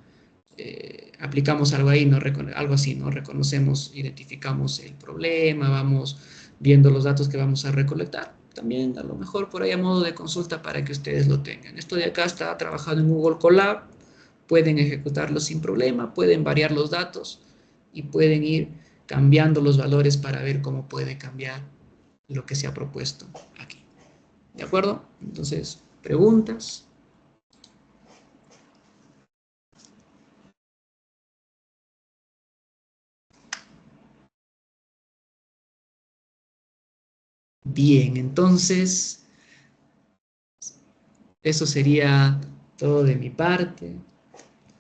Aplicamos algo ahí, ¿no? Algo así, ¿no? Reconocemos, identificamos el problema, vamos viendo los datos que vamos a recolectar. También a lo mejor por ahí a modo de consulta para que ustedes lo tengan. Esto de acá está trabajado en Google Colab, pueden ejecutarlo sin problema, pueden variar los datos y pueden ir cambiando los valores para ver cómo puede cambiar lo que se ha propuesto aquí. ¿De acuerdo? Entonces, preguntas. Bien, entonces, eso sería todo de mi parte.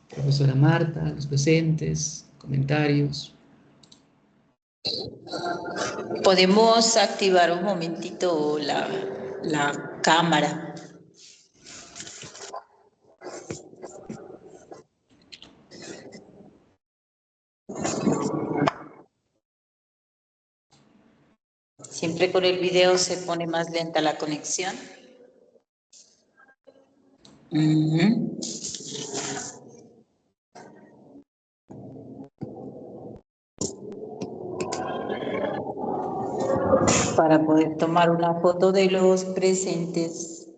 Profesora Marta, los presentes, comentarios. Podemos activar un momentito la cámara. Siempre con el video se pone más lenta la conexión. Para poder tomar una foto de los presentes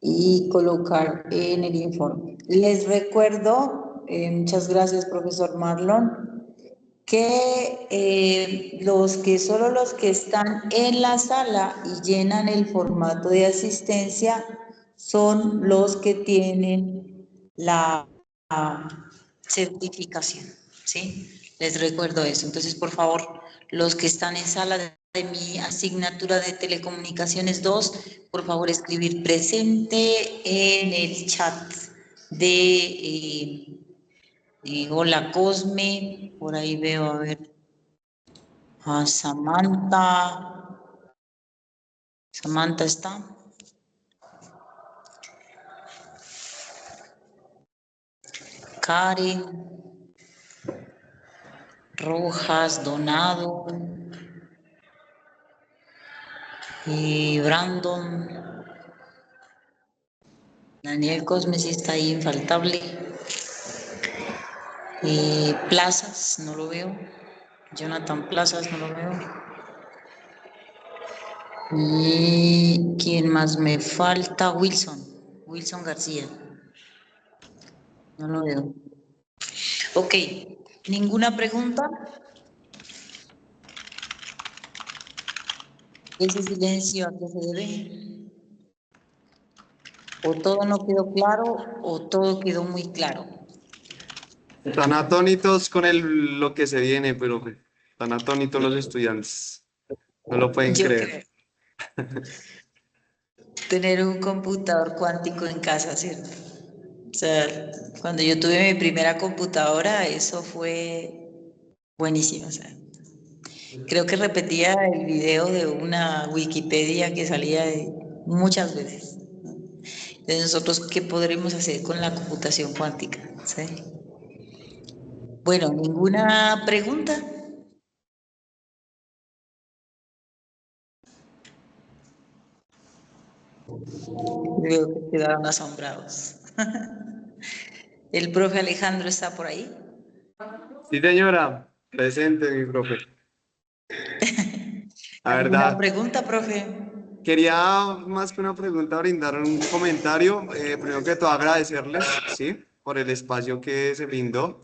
y colocar en el informe. Les recuerdo, muchas gracias profesor Marlon, que solo los que están en la sala y llenan el formato de asistencia son los que tienen la certificación, ¿sí? Les recuerdo eso. Entonces, por favor, los que están en sala de mi asignatura de Telecomunicaciones 2, por favor, escribir presente en el chat de hola Cosme, por ahí veo, a ver, a Samantha. Samantha está. Karen. Rojas, Donado. Y Brandon. Daniel Cosme sí está ahí, infaltable. Plazas, no lo veo. Jonathan Plazas, no lo veo. ¿Y quién más me falta? Wilson. Wilson García. No lo veo. Ok, ¿ninguna pregunta? ¿Ese silencio a qué se debe? ¿O todo no quedó claro o todo quedó muy claro? Están atónitos con lo que se viene, pero están atónitos los estudiantes. No lo pueden Yo creer. creo. Tener un computador cuántico en casa, ¿cierto? O sea, cuando yo tuve mi primera computadora, eso fue buenísimo. O sea, creo que repetía el video de una Wikipedia que salía muchas veces. Entonces, nosotros, ¿qué podremos hacer con la computación cuántica? ¿Sí? Bueno, ¿ninguna pregunta? Veo que quedaron asombrados. ¿El profe Alejandro está por ahí? Sí, señora, presente, mi profe. La ¿Alguna verdad, pregunta, profe? quería más que una pregunta brindar un comentario. Primero que todo agradecerles, ¿sí? Por el espacio que se brindó.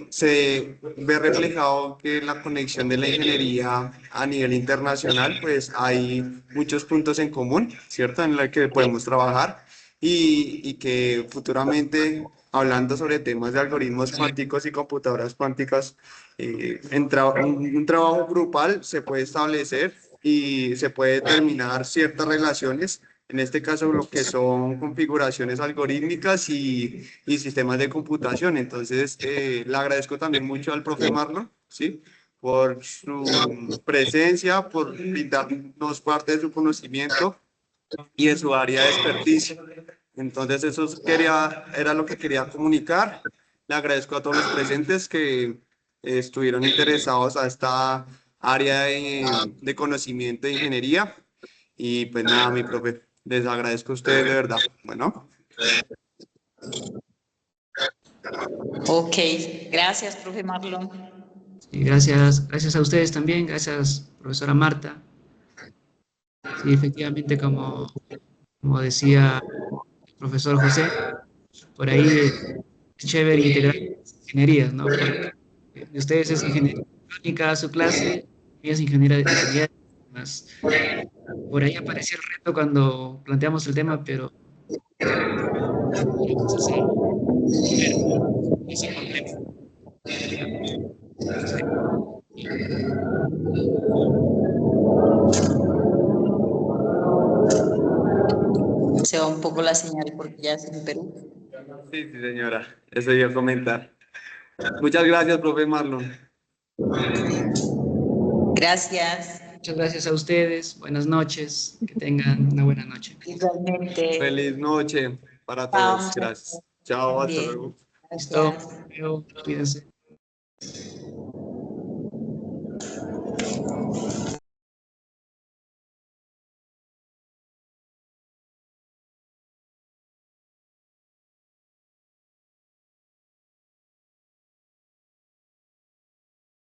Se ve reflejado que la conexión de la ingeniería a nivel internacional, pues hay muchos puntos en común, ¿cierto? En los que podemos trabajar y que futuramente, hablando sobre temas de algoritmos cuánticos y computadoras cuánticas, un trabajo grupal se puede establecer y se puede determinar ciertas relaciones, en este caso lo que son configuraciones algorítmicas y sistemas de computación. Entonces, le agradezco también mucho al profe Marlon, ¿sí? Por su presencia, por brindarnos parte de su conocimiento y de su área de experticia. Entonces, era lo que quería comunicar. Le agradezco a todos los presentes que estuvieron interesados a esta área de conocimiento de ingeniería. Y pues nada, mi profe, les agradezco a ustedes de verdad. Bueno. Ok, gracias, profe Marlon. Sí, gracias a ustedes también, gracias, profesora Marta. Sí, efectivamente, como decía el profesor José, por ahí es chévere integrar ingenierías, ¿no? Porque de ustedes es ingeniería mecánica su clase, y es ingeniería de sistemas. Por ahí apareció el reto cuando planteamos el tema, pero vamos a hacer ese complejo. Se va un poco la señal porque ya es en Perú. Sí, sí, señora. Eso iba a comentar. Muchas gracias, profe Marlon. Gracias. Muchas gracias a ustedes, buenas noches, que tengan una buena noche. Igualmente. Feliz noche para Chao, todos. muchachos. Gracias. Chao, hasta Bien. luego. Listo, Gracias. cuídense.